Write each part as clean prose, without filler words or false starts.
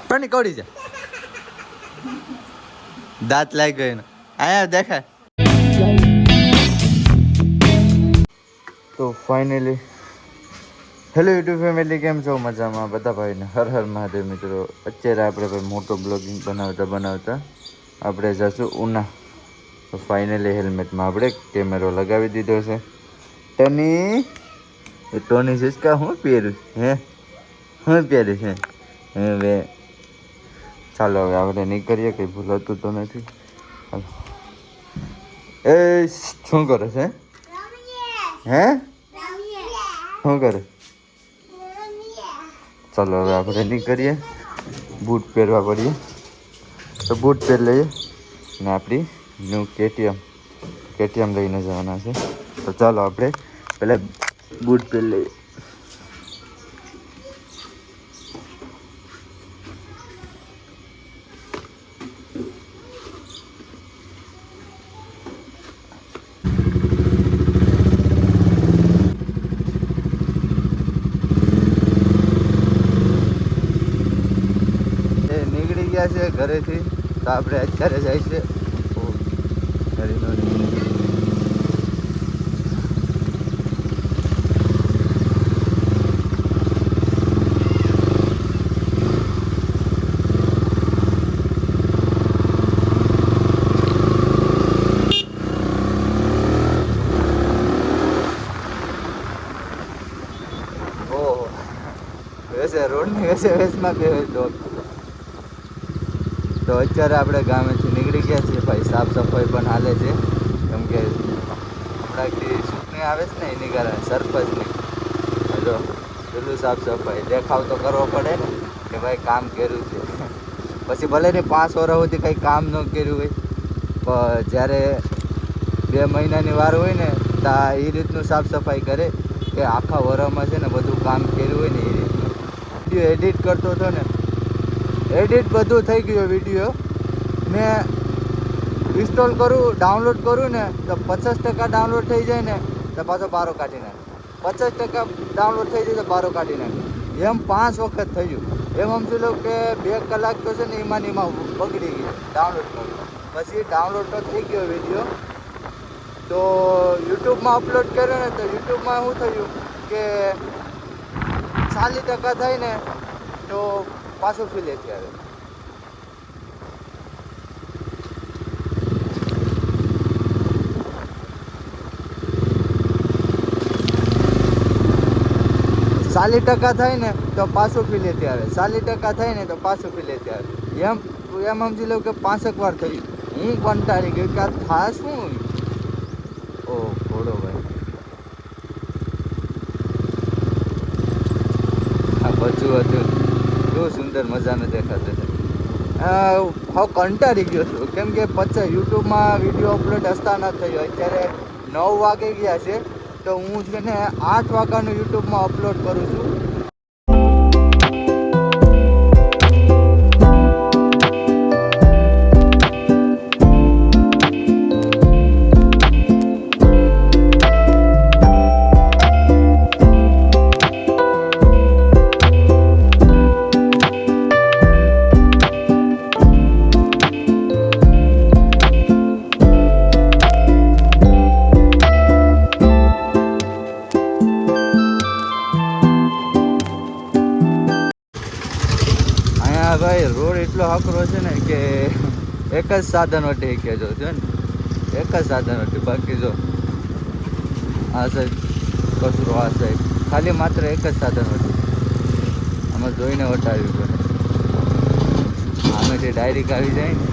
પણ કવડી જા દાંત લાગી ગયો આયા દેખાય. તો ફાઇનલી હેલો યુટ્યુબ ફેમિલી, કેમ છો? મજામાં બધા ભાઈને હર હર મહાદેવ. મિત્રો અત્યારે આપણે ભાઈ મોટો બ્લોગિંગ બનાવતા આપણે જશું ઉના. તો ફાઇનલી હેલ્મેટમાં આપણે કેમેરો લગાવી દીધો છે. ટોની સિસ્કા હું પહેરું હે હું પહેરું છે હવે. ચાલો હવે આપણે નીકળીએ, કંઈ ભૂલાતું તો નથી. ચાલો એ શું કરે છે હે શું કરે? ચાલો હવે આપણે નીકળીએ, બૂટ પહેરવા પડીએ તો બૂટ પહેરી લઈએ ને આપણી ન્યૂ કેટીએમ લઈને જવાના છે. તો ચાલો આપણે પહેલાં બૂટ પહેરી લઈએ. નીકળી ગયા છે ઘરેથી, તો આપણે અત્યારે જાય છે રોડની વેસમાં બે ડોગ. તો અત્યારે આપણે ગામેથી નીકળી ગયા છીએ ભાઈ. સાફ સફાઈ પણ હાલે છે, કેમ કે હમણાં ચૂંટણી આવે છે ને એની કારણે સરપંચની જો પેલું સાફ સફાઈ દેખાવ તો કરવો પડે ને કે ભાઈ કામ કર્યું છે. પછી ભલે ને 5 વર્ષ સુધી કંઈ કામ ન કર્યું હોય, પણ જ્યારે 2 મહિનાની વાર હોય ને ત્યાં એ રીતનું સાફ સફાઈ કરે કે આખા વરમાં છે ને બધું કામ કર્યું હોય ને એ રીતનું. વિડીયો એડિટ કરતો હતો ને, એડિટ બધું થઈ ગયું. વિડીયો મેં ઇન્સ્ટોલ કરું, ડાઉનલોડ કરું ને તો 50% ડાઉનલોડ થઈ જાય ને તો પાછો બારો કાઢી નાખે. 50% ડાઉનલોડ થઈ જાય તો બારો કાઢી નાખે. એમ 5 વખત થયું. એમ સમજી લો કે 2 કલાક તો છે ને એમાં બગડી ગઈ ડાઉનલોડ કરું. પછી ડાઉનલોડ તો થઈ ગયો વિડીયો, તો યુટ્યુબમાં અપલોડ કર્યો ને તો યુટ્યુબમાં શું થયું કે 40% થાય ને તો પાછું ફિલેથી આવે. ચાલીસ ટકા થાય ને તો પાછું ફિલેથી આવે. 40% થાય ને તો પાછું ફિલેથી આવે. એમ સમજી લો કે 5 વાર થયું. હું કંટાળી ગયો કે આ થાય શું? ઓ ઘોડો ભાઈ, આ બચ્ચું હતું કેવું સુંદર મજાનું દેખાતું છે. હવે કંટાળી ગયો છું, કેમ કે પછી યુટ્યુબમાં વિડીયો અપલોડ હસતા ન થયો. અત્યારે 9 વાગે ગયા છે, તો હું છે ને 8 વાગ્યાનું યુટ્યુબમાં અપલોડ કરું છું. ભાઈ રોડ એટલો આકરો છે ને કે એક જ સાધન વટી કહેજો છે ને, એક જ સાધન વટી. બાકી જો આ સાઈડ કચરો, આ સાઈડ ખાલી માત્ર એક જ સાધન વટી. આમાં જોઈને વટાવી પડે. આમેથી ડાયરેક્ટ આવી જાય ને.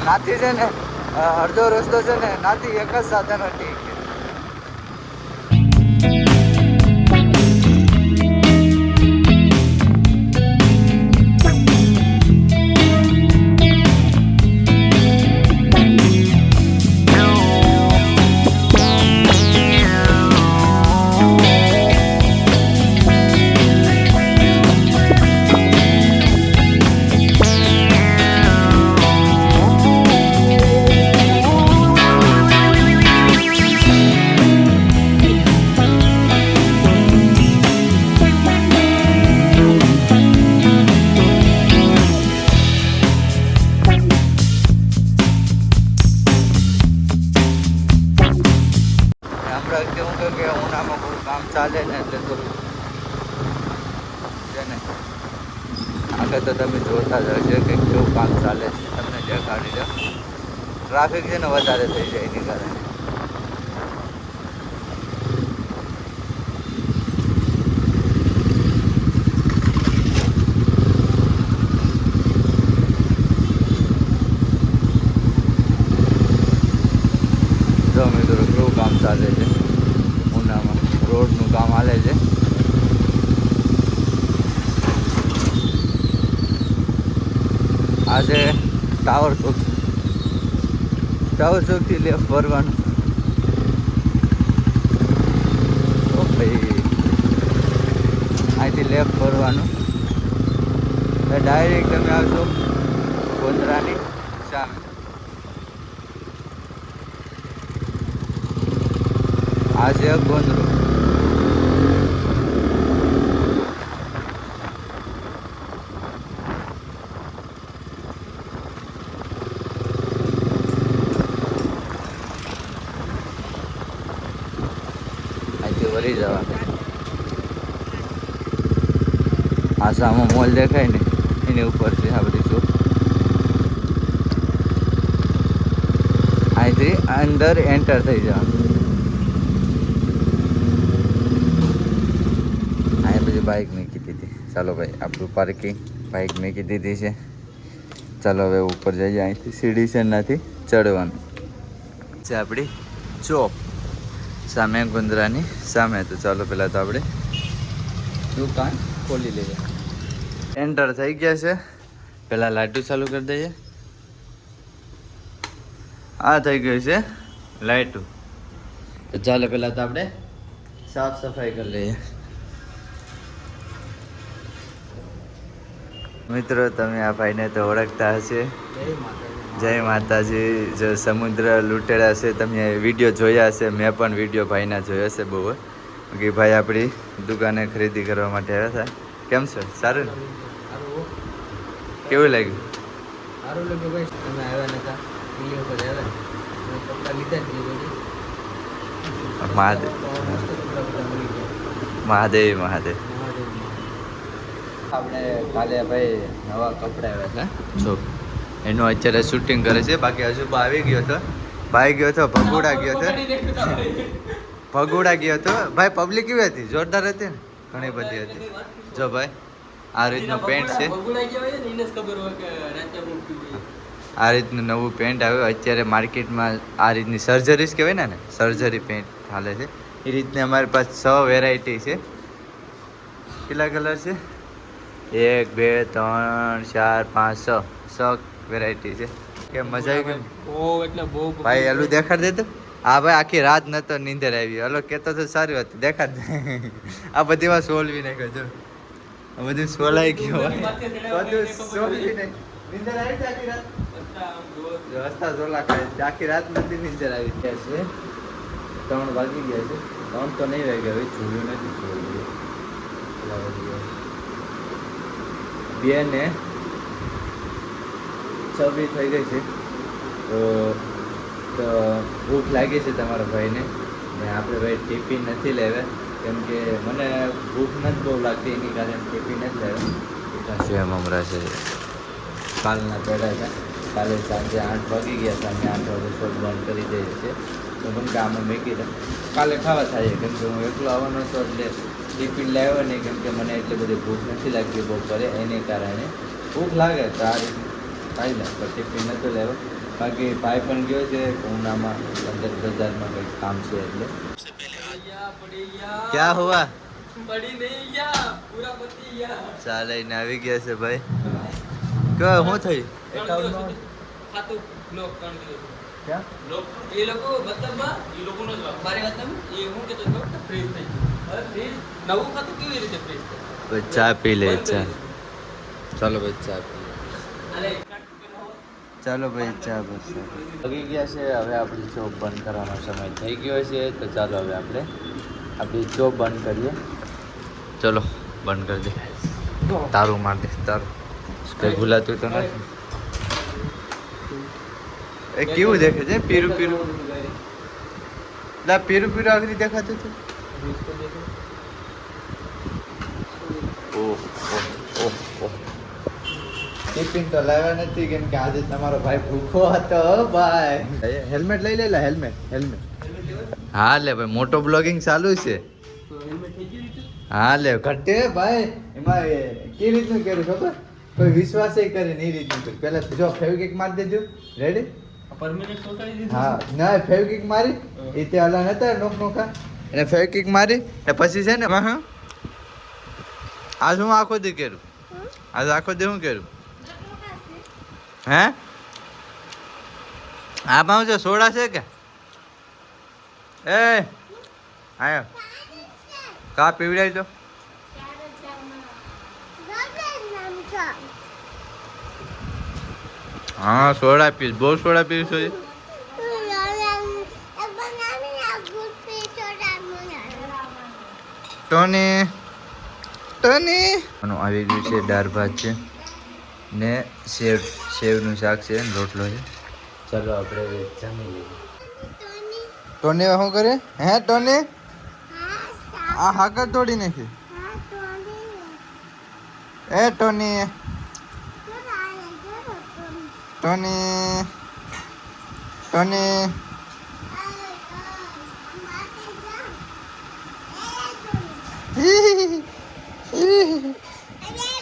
નાથી છે ને અડધો રસ્તો છે ને નાથી એક જ સાધન હતી. નાખે તો તમે જોતા જ હશે કે કેવું કામ ચાલે છે. તમને દેખાડી દો. ટ્રાફિક છે ને વધારે થઈ જાય એની કારણે. જો મિત્રો કેવું કામ ચાલે છે ઉનામાં. રોડનું કામ હાલે છે. આજે ટાવર ચોકથી લેફ્ટ ફરવાનું. ઓ ભાઈ અહીંથી લેફ્ટ ફરવાનું ડાયરેક્ટ તમે આવશો ગોંદરાની સામે. આ છે ગોંદરો. વળી જવા આ સામો મોલ દેખાય ને એની ઉપર છે આ બધી શોપ. અહીંથી અંદર એન્ટર થઈ જવાનું. અહીંયા પછી બાઇક મૂકી દીધી. ચાલો ભાઈ આપણું પાર્કિંગ બાઇક મૂકી દીધી છે. ચાલો હવે ઉપર જઈએ. અહીંથી સીડી છે નથી ચડવાનું છે. આપણી ચોપ સામે ગોંદરાની સામે. તો ચાલો પહેલાં તો આપણે દુકાન ખોલી લઈએ. એન્ટર થઈ ગયા છે. પહેલાં લાઇટું ચાલુ કરી દઈએ. આ થઈ ગયું છે લાઇટું. તો ચાલો પહેલાં તો આપણે સાફ સફાઈ કરી લઈએ. મિત્રો તમે આ ભાઈને તો ઓળખતા હશે. જય માતાજી. જો સમુદ્ર લૂંટેલા છે તમે વિડીયો જોયા હશે. મેં પણ વિડીયો ભાઈના જોયા હશે બહુ. કે ભાઈ આપણી દુકાને ખરીદી કરવા માટે આવ્યા હતા. કેમ છો? સારું ને? કેવું લાગ્યું? સારું લાગ્યું ભાઈ. તમે આવ્યા નતા વિડીયો પર આવ્યા કપડાં લીધા જ મહાદેવ મહાદેવ મહાદેવ. આપણે કાલે ભાઈ નવા કપડાં આવ્યા હતા જો એનું અત્યારે શૂટિંગ કરે છે. બાકી હજુ આવી ગયો હતો. ભાઈ ગયો હતો ભગોડા ગયો હતો. ભગોડા ગયો હતો ભાઈ. પબ્લિક કેવી હતી? જોરદાર હતી ને. ઘણી બધી હતી. જો ભાઈ આ રીતનું પેન્ટ છે. આ રીતનું નવું પેન્ટ આવ્યું અત્યારે માર્કેટમાં. આ રીતની સર્જરીસ કહેવાય ને સર્જરી પેન્ટ હાલે છે. એ રીતની અમારી પાસે 6 વેરાયટી છે. કેટલા કલર છે? 1 2 3 4 5 6 વેરાયટી છે. કેમ મજા આવી ગઈ? એટલે બહુ ભાઈ એલું દેખાડ દે તો. હા ભાઈ આખી રાત નતો નીંદર આવી. હલો કહેતો તો સારું હતું. દેખાડ દે. આ બધીમાં સોલવી નાખ્યો જો. આ બધું સોલાઈ ગયું. બધું સોલવી નાખ્યું. નીંદર આવી છે આખી રાત? રસ્તા સોલા ખાય. આખી રાત નથી નીંદર આવી. ગયા છે 3 વાગી ગયા છે. 3 તો નહીં વાગ્યા. હવે જોયું નથી. જોયું 2 ને 26 થઈ ગઈ છે. તો ભૂખ લાગી છે તમારા ભાઈને. ને આપણે ભાઈ ટિફિન નથી લેવા કેમ કે મને ભૂખ નથી બહુ લાગતી એની કારણે ટિફિન નથી લેવા. છે મમરા છે કાલના પેડા હતા. કાલે સાંજે 8 વાગી ગયા હતા. અમે 8 વાગે શોપ બંધ કરી દઈએ છીએ. તો મને ગામમાં મેકી દે કાલે ખાવા થાય કેમ કે હું એકલો આવવાનો હતો એટલે ટિફિન લાવ્યો નહીં કેમ કે મને એટલી બધી ભૂખ નથી લાગતી બપોરે. એને કારણે ભૂખ લાગે તો આ રીતે ખાઈ લે પણ ટિફિન નહોતું લેવો. બાકી ભાઈ પણ ગયો છે ઉનામાં અંદર બજારમાં કંઈક કામ છે એટલે. ક્યાં હુઆ? ચાલે ને આવી ગયા છે ભાઈ. કે શું થયું? ચા પી લે. ચા ચાલો ભાઈ ચા પી. ચાલો ભાઈ ચા બસ લગી ગયા છે. હવે આપણી શોપ બંધ કરવાનો સમય થઈ ગયો છે. તો ચાલો હવે આપણે આપણી શોપ બંધ કરીએ. ચલો બંધ કરી દે. તારું માર દે તારું. કંઈ ભૂલાતું તો નથી. એ કેવું દેખે છે? પીરું પીરું. લા પીરું પીરું આગળ દેખાતું હતું. ઓહ ઓહ ઓહ ઓહ ટિફિન તો લાવ્યા નથી કેમ કે આજે તમારો ભાઈ ભૂખો હતો ભાઈ. હેલ્મેટ લઈ લેલા હેલ્મેટ. હા લે ભાઈ મોટો બ્લોગિંગ ચાલુ છે. હા લે ઘટે ભાઈ એમાં કેવી રીતનું કર્યું ખબર કોઈ વિશ્વાસ કરે ને એ રીતનું કર્યું. પેલા જો ફેવિકિક મારી દેજો રેડી. હા ના ફેવિકિક મારી એ તે હલા નતા નોખા એને ફેવિકિક મારી ને પછી છે ને આજ હું આખો દી કર્યું. આજ આખો દી હું કર્યું હે આમાં જો સોડા છે કે એ આયો કા પીવડાવી દો. હા સોડા પીશ બહુ સોડા પીશ છે. ટોની આવી ગયું છે દાળ ભાત છે ને સેવનું શાક છે ને રોટલો છે. ચાલો આપણે જમી લઈએ. ટોની શું કરે હે ટોની આ હાકર તોડી નાખી. એ ટોની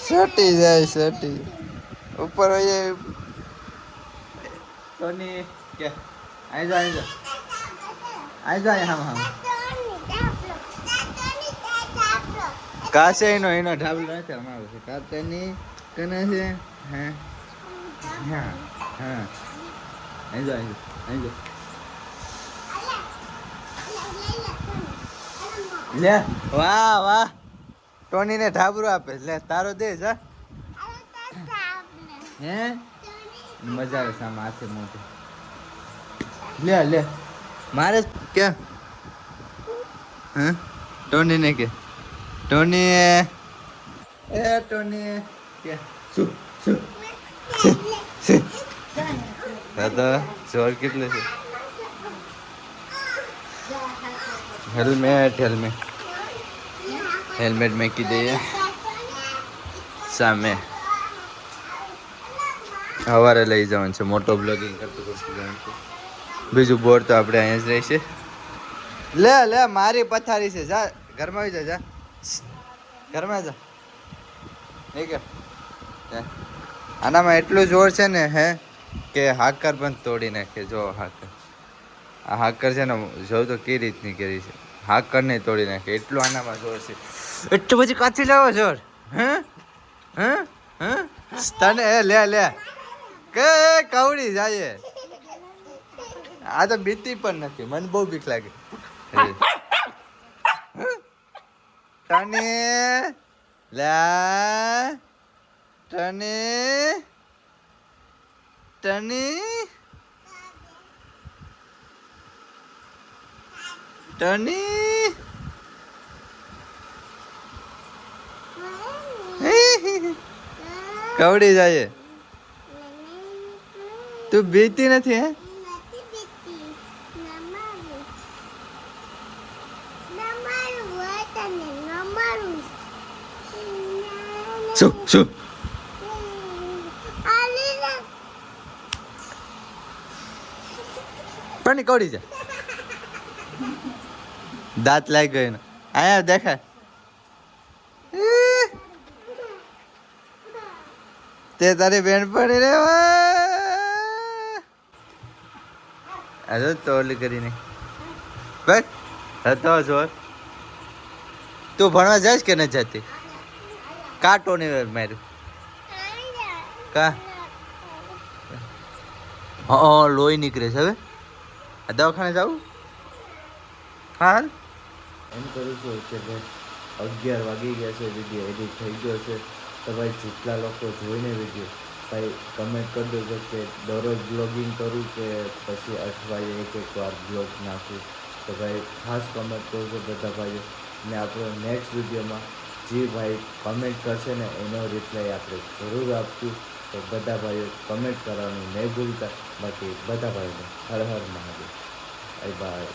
સટી જાય સટી ઉપર ટોની કે આઈ જા હા કાસે એનો ઢાબલો નથી અમારો છે કાતેની કને છે હે હા હા આઈ જા લે વાહ ટોની ને ઢાબરો આપે લે તારો દે જા હે મજા આવે સામે હાથે મોટું લે મારે કે હે ટોની ને કે ટોની એ ટોની કે દાદા જોર કેટલે છે. હેલ્મેટ મેકી દઈએ સામે. સવારે લઈ જવાનું છે મોટો બ્લોગિંગ કરતું જવાનું છે. બીજું બોર્ડ તો આપણે અહીંયા જ રહેશે. લે મારી પથારી છે જા ઘરમાં આવી જા ઘરમાં જા ઠીક છે. આનામાં એટલું જોર છે ને હે કે હાકર પણ તોડી નાખે. જો આ હાકર છે ને જો તો કઈ રીતની કરી છે. હાકર નહીં તોડી નાખે એટલું આનામાં જોર છે. એટલું પછી કાચી લાવો જોર હે તને લે કે કવડી જાય. આ તો બીતી પણ નથી મને બહુ બીક લાગે. ટની લે ટની કવડી જાય. તું બીતી નથી હે શું પણ કવડી જાય. દાંત લાગી ગયો એનો આયા દેખાય. તે તારી બેન પડી રે હજુ તો ઓલી કરીને બસ હતો જોર. તું ભણવા જઈશ કે નથી જતી કાંટો નહીં માર્યું કા હા લોહી નીકળે છે હવે દવાખાને જવું. હાલ એમ કરું છું કે ભાઈ 11 વાગી ગયા છે. વિડીયો એડિટ થઈ ગયો છે તો ભાઈ જેટલા લોકો જોઈને વિડીયો ભાઈ કમેન્ટ કરી દેજો કે દરરોજ બ્લોગિંગ કરું કે પછી અઠવાડિયે એક વાર બ્લોગ નાખું. તો ભાઈ ખાસ કમેન્ટ કરજો બધા ભાઈઓ. ને આપણો નેક્સ્ટ વિડીયોમાં જે ભાઈ કમેન્ટ કરશે ને એનો રિપ્લાય આપણે જરૂર આપશું. તો બધા ભાઈઓ કમેન્ટ કરવાનું નહીં ભૂલતા. બાકી બધા ભાઈઓને હર હર મહાદેવ. બાય.